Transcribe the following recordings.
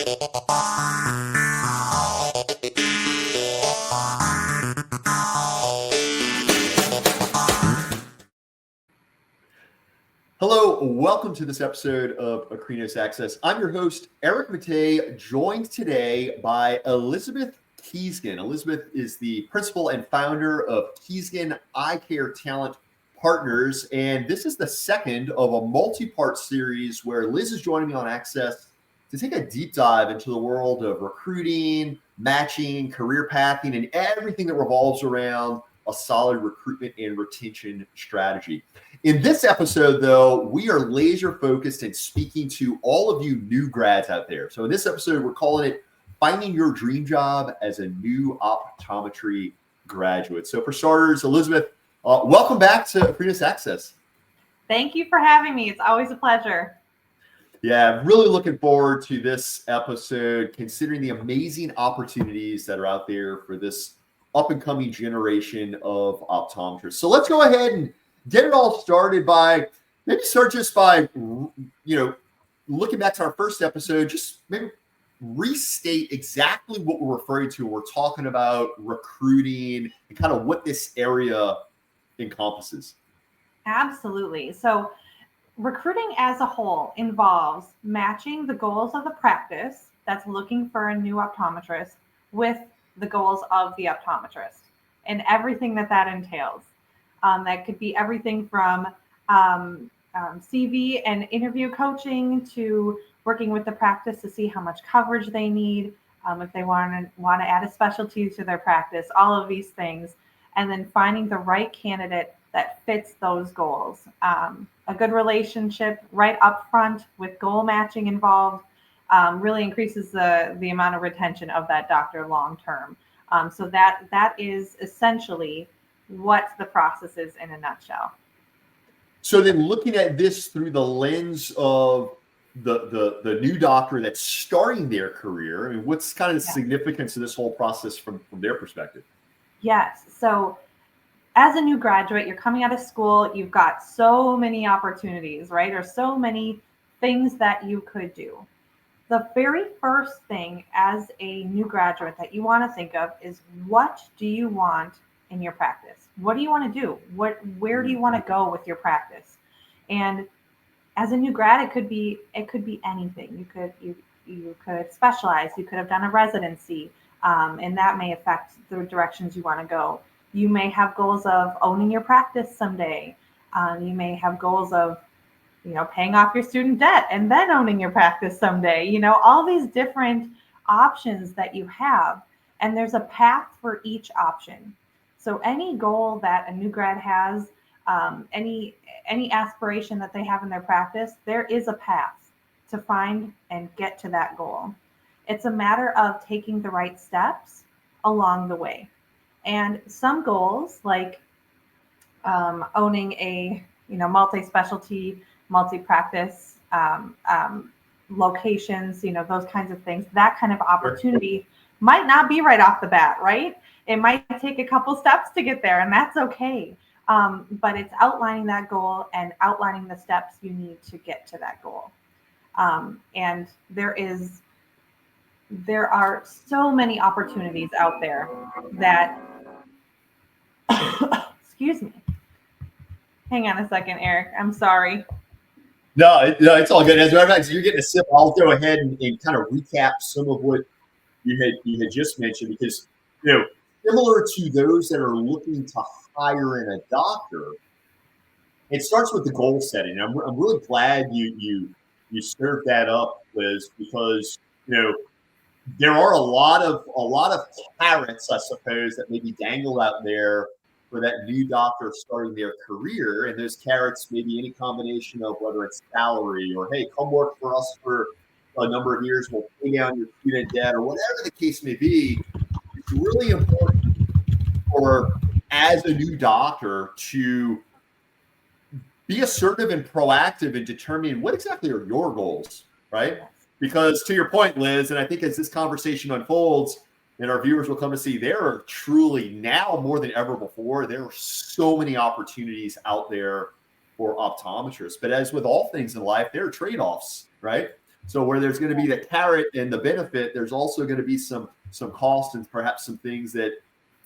Hello, welcome to this episode of Akrinos Access. I'm your host, Eric Matei, joined today by Elizabeth Kiesgen. Elizabeth is the principal and founder of Kiesgen Eye Care Talent Partners, and this is the second of a multi-part series where Liz is joining me on Access to take a deep dive into the world of recruiting, matching, career pathing, and everything that revolves around a solid recruitment and retention strategy. In this episode, though, we are laser focused and speaking to all of you new grads out there. So in this episode, we're calling it Finding Your Dream Job as a New Optometry Graduate. So for starters, Elizabeth, welcome back to Akrinos Access. Thank you for having me. It's always a pleasure. Yeah, I'm really looking forward to this episode, considering the amazing opportunities that are out there for this up-and-coming generation of optometrists. So let's go ahead and get it all started by looking back to our first episode, just maybe restate exactly what we're referring to when we're talking about recruiting and kind of what this area encompasses. Absolutely. So recruiting as a whole involves matching the goals of the practice that's looking for a new optometrist with the goals of the optometrist and everything that entails. That could be everything from CV and interview coaching to working with the practice to see how much coverage they need, if they want to add a specialty to their practice, all of these things, and then finding the right candidate that fits those goals. A good relationship right up front with goal matching involved really increases the amount of retention of that doctor long term. So that is essentially what the process is in a nutshell. So then looking at this through the lens of the new doctor that's starting their career, I mean, what's kind of the significance of this whole process from their perspective? Yes. So as a new graduate, you're coming out of school, you've got so many opportunities, right? Or so many things that you could do. The very first thing as a new graduate that you want to think of is, what do you want in your practice? What do you want to do? Where do you want to go with your practice? And as a new grad, it could be anything. You could specialize. You could have done a residency, and that may affect the directions you want to go. You may have goals of owning your practice someday. You may have goals of paying off your student debt and then owning your practice someday, all these different options that you have. And there's a path for each option. So any goal that a new grad has, any aspiration that they have in their practice, there is a path to find and get to that goal. It's a matter of taking the right steps along the way. And some goals, like owning a multi-specialty, multi-practice locations, those kinds of things, that kind of opportunity might not be right off the bat, right? It might take a couple steps to get there, and that's okay. But it's outlining that goal and outlining the steps you need to get to that goal. And there are so many opportunities out there that, excuse me. Hang on a second, Eric. I'm sorry. No, it's all good. As a matter of fact, you're getting a sip. I'll go ahead and kind of recap some of what you had just mentioned, because similar to those that are looking to hire in a doctor, it starts with the goal setting. I'm really glad you served that up, Liz, because there are a lot of carrots, I suppose, that may be dangled out there for that new doctor starting their career. And those carrots may be any combination of whether it's salary or, hey, come work for us for a number of years, we'll pay down your student debt, or whatever the case may be. It's really important as a new doctor to be assertive and proactive in determining what exactly are your goals, right? Because to your point, Liz, and I think as this conversation unfolds and our viewers will come to see, there are truly now more than ever before, there are so many opportunities out there for optometrists. But as with all things in life, there are trade-offs, right? So where there's going to be the carrot and the benefit, there's also going to be some cost and perhaps some things that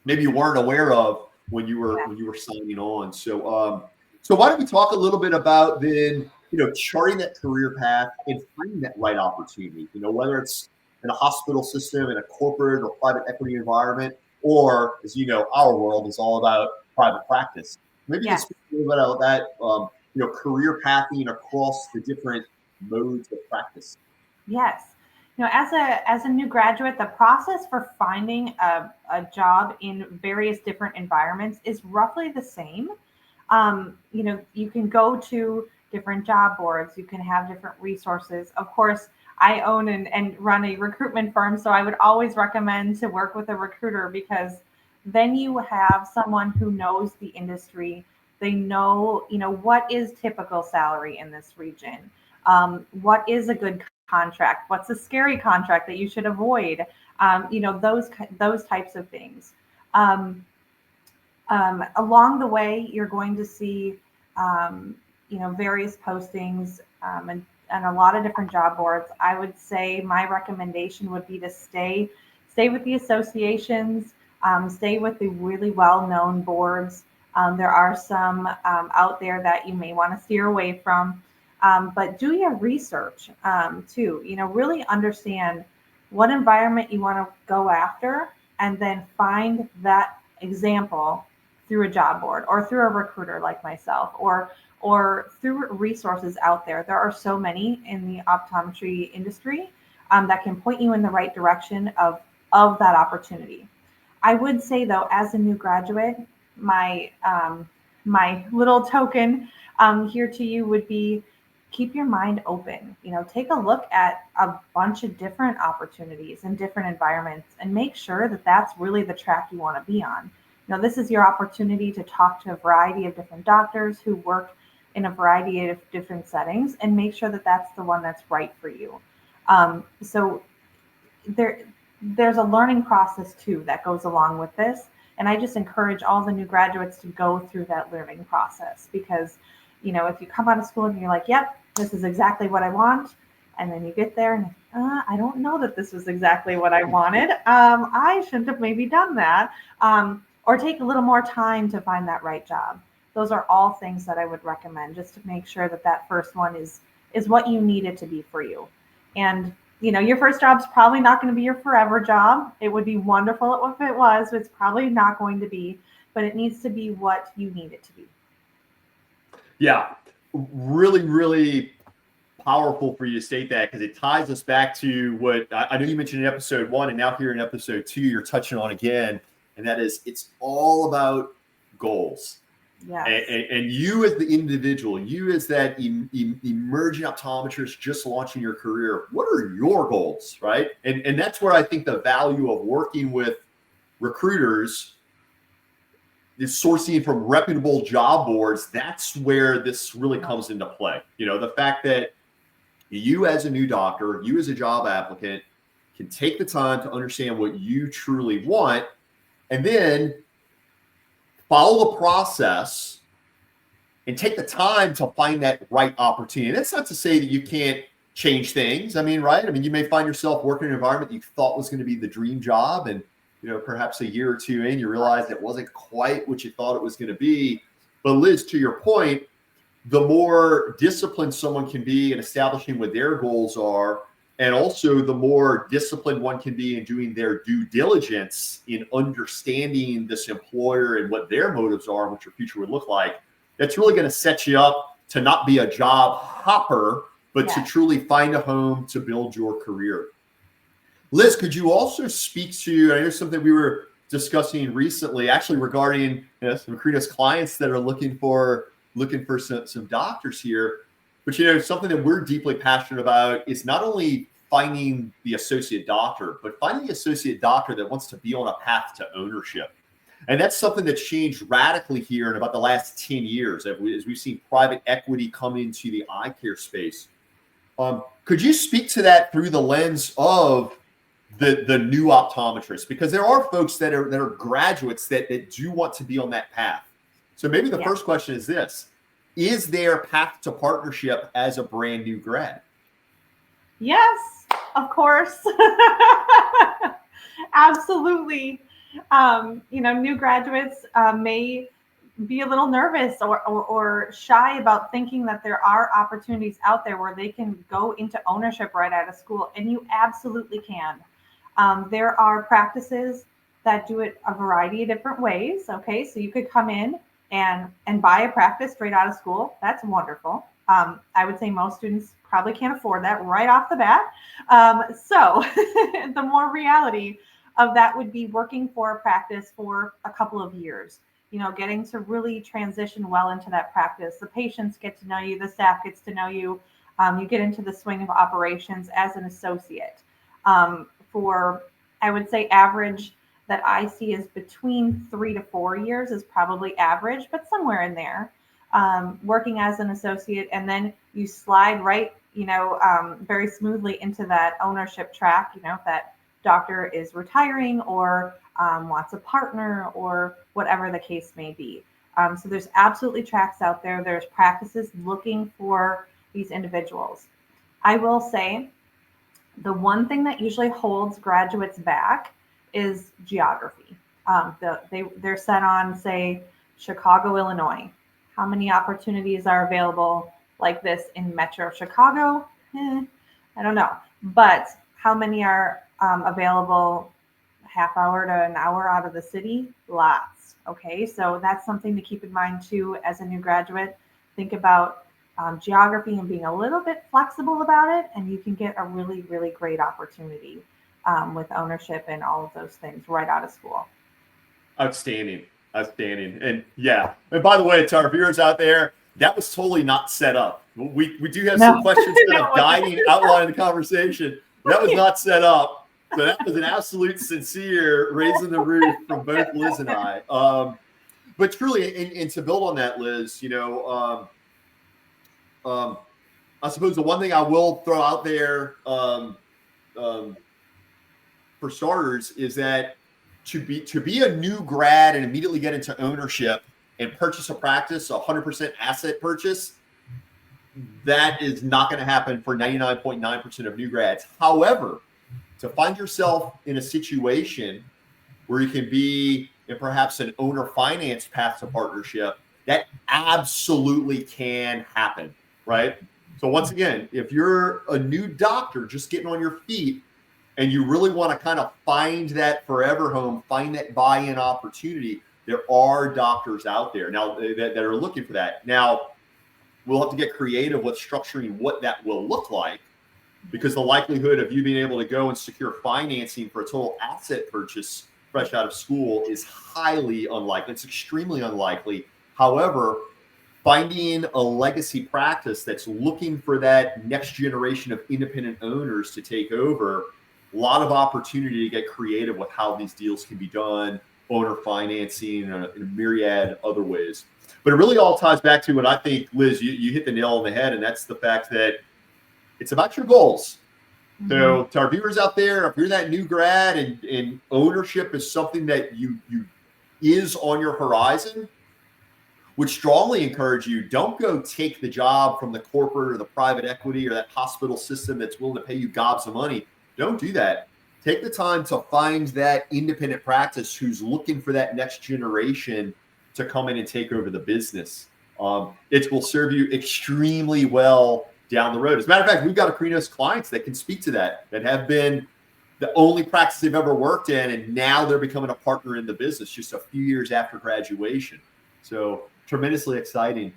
maybe you weren't aware of when you were signing on. So why don't we talk a little bit about then, charting that career path and finding that right opportunity, whether it's in a hospital system, in a corporate or private equity environment, or as you know, our world is all about private practice. Maybe you can speak a little bit about that, career pathing across the different modes of practice. Yes. As a new graduate, the process for finding a job in various different environments is roughly the same. You can go to different job boards, you can have different resources. Of course, I own and run a recruitment firm, so I would always recommend to work with a recruiter because then you have someone who knows the industry. They know, what is typical salary in this region. What is a good contract? What's a scary contract that you should avoid? Those types of things. Along the way, you're going to see, various postings and a lot of different job boards. I would say my recommendation would be to stay with the associations, stay with the really well-known boards. There are some out there that you may want to steer away from, but do your research too. Really understand what environment you want to go after, and then find that example through a job board or through a recruiter like myself, or through resources out there. There are so many in the optometry industry that can point you in the right direction of that opportunity. I would say though, as a new graduate, my little token here to you would be keep your mind open. Take a look at a bunch of different opportunities in different environments and make sure that that's really the track you want to be on. This is your opportunity to talk to a variety of different doctors who work in a variety of different settings and make sure that that's the one that's right for you. So there's a learning process too that goes along with this. And I just encourage all the new graduates to go through that learning process because, if you come out of school and you're like, yep, this is exactly what I want. And then you get there and I don't know that this was exactly what I wanted. I shouldn't have maybe done that. Or take a little more time to find that right job. Those are all things that I would recommend just to make sure that that first one is what you need it to be for you. And your first job's probably not going to be your forever job. It would be wonderful if it was, but it's probably not going to be, but it needs to be what you need it to be. Yeah, really, really powerful for you to state that because it ties us back to what I know you mentioned in episode 1, and now here in episode 2, you're touching on again, and that is it's all about goals. Yeah. And you as the individual, you as that emerging optometrist just launching your career, what are your goals, right? And that's where I think the value of working with recruiters is sourcing from reputable job boards. That's where this really comes into play. The fact that you as a new doctor, you as a job applicant can take the time to understand what you truly want and then follow the process and take the time to find that right opportunity. And that's not to say that you can't change things. Right? You may find yourself working in an environment that you thought was going to be the dream job. And, perhaps a year or two in, you realize it wasn't quite what you thought it was going to be. But Liz, to your point, the more disciplined someone can be in establishing what their goals are, and also the more disciplined one can be in doing their due diligence in understanding this employer and what their motives are and what your future would look like, that's really going to set you up to not be a job hopper, but to truly find a home to build your career. Liz, could you also speak to, I know something we were discussing recently, actually regarding some Akrinos clients that are looking for some doctors here, but something that we're deeply passionate about is not only finding the associate doctor, but finding the associate doctor that wants to be on a path to ownership. And that's something that's changed radically here in about the last 10 years as we've seen private equity come into the eye care space. Could you speak to that through the lens of the new optometrist? Because there are folks that are graduates that do want to be on that path. So maybe the first question is this: is there path to partnership as a brand new grad? Yes, of course. Absolutely. New graduates may be a little nervous or shy about thinking that there are opportunities out there where they can go into ownership right out of school, and you absolutely can. There are practices that do it a variety of different ways. Okay, so you could come in and buy a practice straight out of school. That's wonderful. I would say most students probably can't afford that right off the bat. So the more reality of that would be working for a practice for a couple of years, getting to really transition well into that practice. The patients get to know you, the staff gets to know you. You get into the swing of operations as an associate. For, I would say, average that I see is between 3 to 4 years is probably average, but somewhere in there. Working as an associate, and then you slide right, very smoothly into that ownership track. If that doctor is retiring or wants a partner or whatever the case may be. So there's absolutely tracks out there. There's practices looking for these individuals. I will say the one thing that usually holds graduates back is geography. They're set on, say, Chicago, Illinois. How many opportunities are available like this in Metro Chicago? I don't know. But how many are available half hour to an hour out of the city? Lots. Okay, so that's something to keep in mind too as a new graduate. Think about geography and being a little bit flexible about it, and you can get a really, really great opportunity with ownership and all of those things right out of school. Outstanding. Outstanding. And yeah. And by the way, to our viewers out there, that was totally not set up. We do have No, some questions kind no, of guiding, outlining the conversation. That was not set up. So that was an absolute sincere raising the roof from both Liz and I. But truly, and to build on that, Liz, I suppose the one thing I will throw out there um, for starters is that to be a new grad and immediately get into ownership and purchase a practice, 100% asset purchase, that is not going to happen for 99.9% of new grads. However, to find yourself in a situation where you can be in perhaps an owner finance path to partnership, that absolutely can happen, right? So once again, if you're a new doctor just getting on your feet and you really want to kind of find that forever home, find that buy-in opportunity, there are doctors out there now that are looking for that. Now, we'll have to get creative with structuring what that will look like, because the likelihood of you being able to go and secure financing for a total asset purchase fresh out of school is highly unlikely. It's extremely unlikely. However, finding a legacy practice that's looking for that next generation of independent owners to take over, a lot of opportunity to get creative with how these deals can be done, owner financing, and a myriad other ways. But it really all ties back to what I think, Liz, you hit the nail on the head, and that's the fact that it's about your goals. So to our viewers out there, if you're that new grad and ownership is something that you is on your horizon, would strongly encourage you, don't go take the job from the corporate or the private equity or that hospital system that's willing to pay you gobs of money. Don't do that. Take the time to find that independent practice who's looking for that next generation to come in and take over the business. It will serve you extremely well down the road. As a matter of fact, we've got Akrinos clients that can speak to that have been the only practice they've ever worked in, and now they're becoming a partner in the business just a few years after graduation. So tremendously exciting.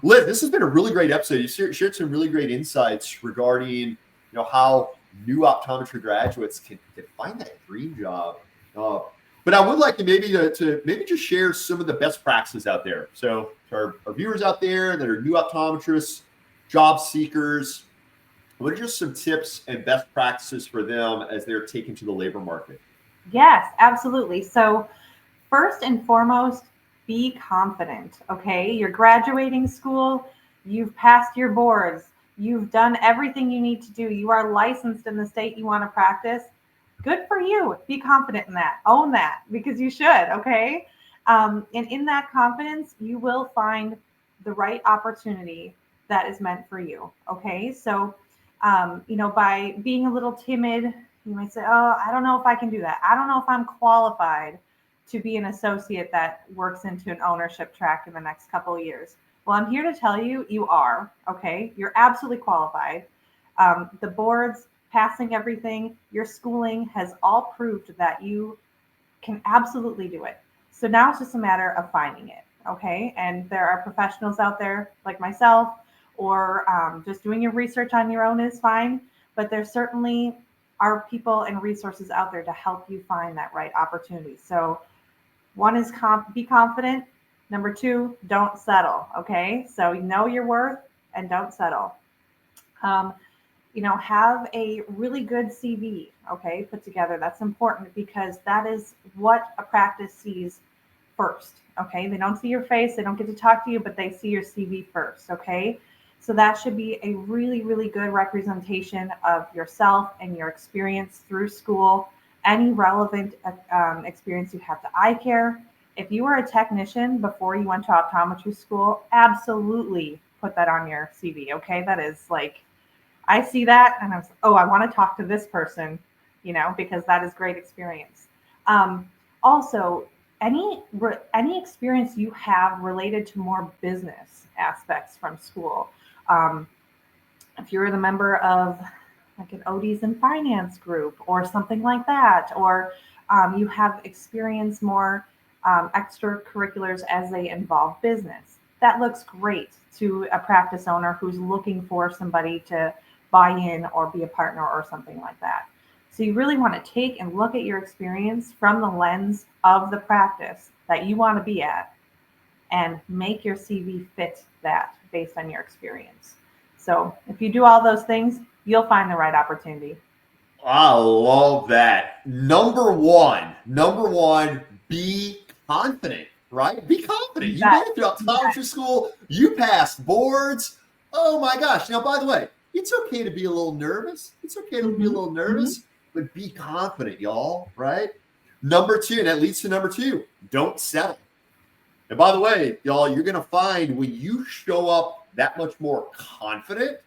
Liz, this has been a really great episode. You shared some really great insights regarding how new optometry graduates can find that dream job. But I would like to maybe just share some of the best practices out there. So our viewers out there that are new optometrists, job seekers, what are just some tips and best practices for them as they're taken to the labor market? Yes, absolutely. So first and foremost, be confident. Okay, you're graduating school, you've passed your boards, you've done everything you need to do, you are licensed in the state you want to practice. Good for you. Be confident in that. Own that, because you should. Okay, and in that confidence, you will find the right opportunity that is meant for you. Okay, so By being a little timid, you might say, oh, I don't know if I can do that. I don't know if I'm qualified to be an associate that works into an ownership track in the next couple of years. Well, I'm here to tell you, you are, okay? You're absolutely qualified. The boards, passing everything, your schooling has all proved that you can absolutely do it. So now it's just a matter of finding it, okay? And there are professionals out there like myself, or just doing your research on your own is fine. But there certainly are people and resources out there to help you find that right opportunity. So one is be confident. Number two, don't settle, okay? So you know your worth and don't settle. Um, have a really good CV, okay, put together. That's important because that is what a practice sees first, okay? They don't see your face, they don't get to talk to you, but they see your CV first, okay? So that should be a really, really good representation of yourself and your experience through school, any relevant experience you have to eye care. If you were a technician before you went to optometry school, absolutely put that on your CV, okay? That is like, I see that and I was, oh, I want to talk to this person, because that is great experience. Also, any experience you have related to more business aspects from school. Um, if you're the member of like an ODs and finance group or something like that, or you have experienced more extracurriculars as they involve business, that looks great to a practice owner who's looking for somebody to buy in or be a partner or something like that. So you really want to take and look at your experience from the lens of the practice that you want to be at and make your CV fit that based on your experience. So if you do all those things, you'll find the right opportunity. I love that. Number one, be confident, right? Be confident. You That, made it through optometry school. You passed boards. Oh my gosh. Now, by the way, it's okay to be a little nervous. It's okay to be a little nervous, but be confident, y'all, right? Number two, and that leads to number two, don't settle. And by the way, y'all, you're going to find when you show up that much more confident,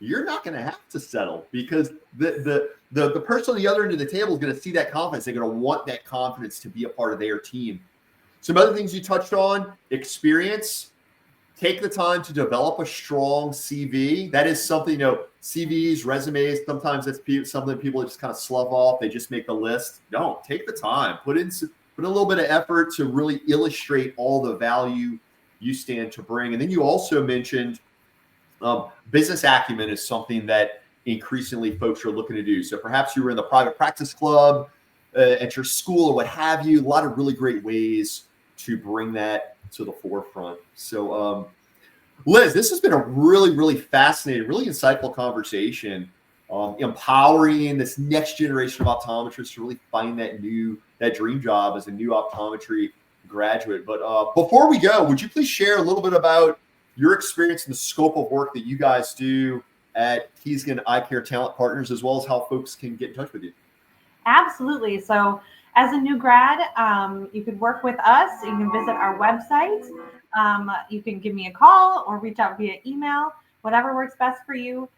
you're not going to have to settle because the person on the other end of the table is going to see that confidence. They're going to want that confidence to be a part of their team. Some other things you touched on: experience. Take the time to develop a strong CV. That is something, CVs, resumes, sometimes that's something people just kind of slough off. They just make the list. No, take the time. Put a little bit of effort to really illustrate all the value you stand to bring. And then you also mentioned business acumen is something that increasingly folks are looking to do. So perhaps you were in the private practice club at your school or what have you. A lot of really great ways to bring that to the forefront. So, Liz, this has been a really, really fascinating, really insightful conversation, empowering this next generation of optometrists to really find that dream job as a new optometry graduate. But before we go, would you please share a little bit about your experience and the scope of work that you guys do at Kiesgen Eye Care Talent Partners, as well as how folks can get in touch with you? Absolutely. So, as a new grad, you could work with us. You can visit our website. You can give me a call or reach out via email, whatever works best for you.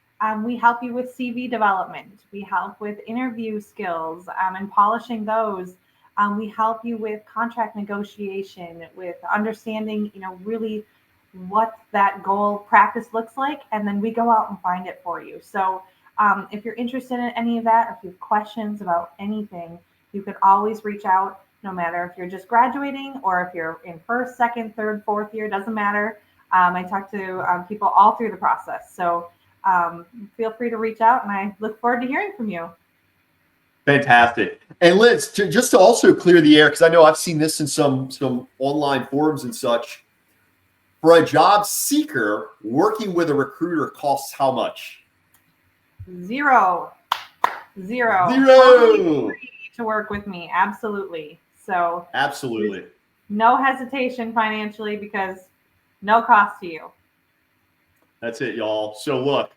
We help you with CV development. We help with interview skills and polishing those. We help you with contract negotiation, with understanding, really what that goal practice looks like, and then we go out and find it for you. So if you're interested in any of that, or if you have questions about anything, you can always reach out, no matter if you're just graduating or if you're in first, second, third, fourth year, doesn't matter. I talk to people all through the process. So feel free to reach out, and I look forward to hearing from you. Fantastic. And Liz, just to also clear the air, because I know I've seen this in some online forums and such, for a job seeker, working with a recruiter costs how much? Zero. Totally free to work with me. Absolutely. So absolutely. No hesitation financially because no cost to you. That's it, y'all. So look,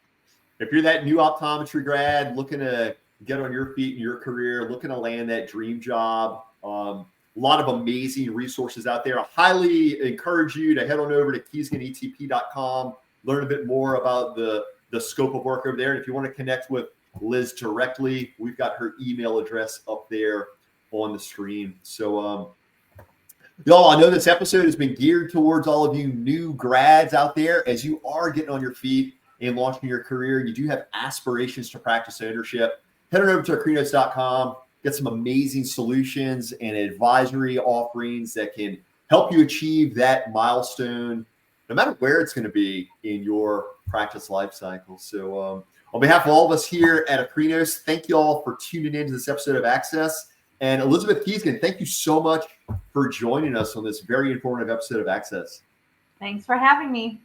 if you're that new optometry grad looking to get on your feet in your career, looking to land that dream job, a lot of amazing resources out there. I highly encourage you to head on over to kiesgenetp.com, learn a bit more about the the scope of work over there. And if you want to connect with Liz directly, we've got her email address up there on the screen. So, y'all, I know this episode has been geared towards all of you new grads out there. As you are getting on your feet and launching your career, you do have aspirations to practice ownership. Head on over to akrinos.com, get some amazing solutions and advisory offerings that can help you achieve that milestone, no matter where it's going to be in your practice life cycle. So on behalf of all of us here at Akrinos, thank you all for tuning in to this episode of Access. And Elizabeth Kiesgen, thank you so much for joining us on this very informative episode of Access. Thanks for having me.